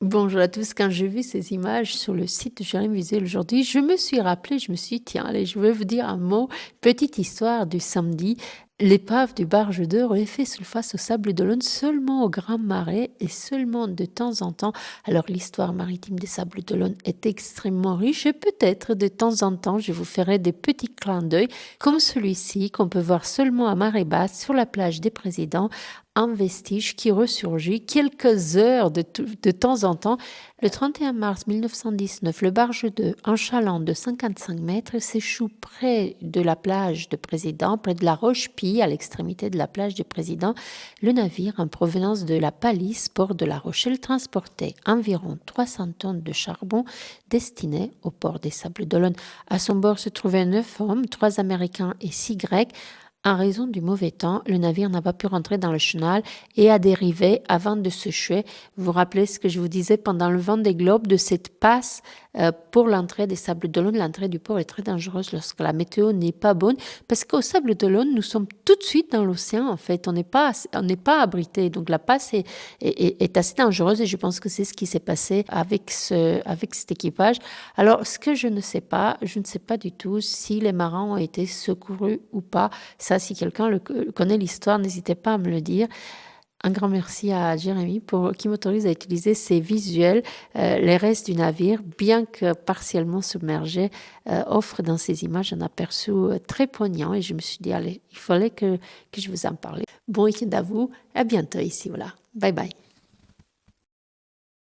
Bonjour à tous. Quand j'ai vu ces images sur le site de Jérémy Visuel aujourd'hui, je me suis dit, tiens, allez, je vais vous dire un mot. Petite histoire du samedi. L'épave du Barge d'Or est fait face au Sable d'Olonne seulement au grand marais et seulement de temps en temps. Alors l'histoire maritime des Sables d'Olonne est extrêmement riche et peut-être de temps en temps je vous ferai des petits clins d'œil comme celui-ci qu'on peut voir seulement à marée basse sur la plage des Présidents, un vestige qui ressurgit quelques heures de temps en temps. Le 31 mars 1919, le barge un chaland de 55 mètres, s'échoue près de la plage de Président, près de la Roche-Pie, à l'extrémité de la plage du Président. Le navire, en provenance de la Palisse, port de La Rochelle, transportait environ 300 tonnes de charbon destinées au port des Sables d'Olonne. À son bord se trouvaient 9 hommes, 3 Américains et 6 Grecs. En raison du mauvais temps, le navire n'a pas pu rentrer dans le chenal et a dérivé avant de se échouer. Vous vous rappelez ce que je vous disais pendant le Vendée Globe de cette passe pour l'entrée des Sables d'Olonne. L'entrée du port est très dangereuse lorsque la météo n'est pas bonne parce qu'au Sables d'Olonne, nous sommes tout de suite dans l'océan en fait. On n'est pas abrité. Donc la passe est assez dangereuse et je pense que c'est ce qui s'est passé avec cet équipage. Alors ce que je ne sais pas du tout si les marins ont été secourus ou pas. Ça, si quelqu'un connaît l'histoire, n'hésitez pas à me le dire. Un grand merci à Jérémy qui m'autorise à utiliser ces visuels. Les restes du navire, bien que partiellement submergés, offrent dans ces images un aperçu très poignant. Et je me suis dit, allez, il fallait que je vous en parle. Bon week-end à vous. À bientôt ici. Voilà. Bye bye.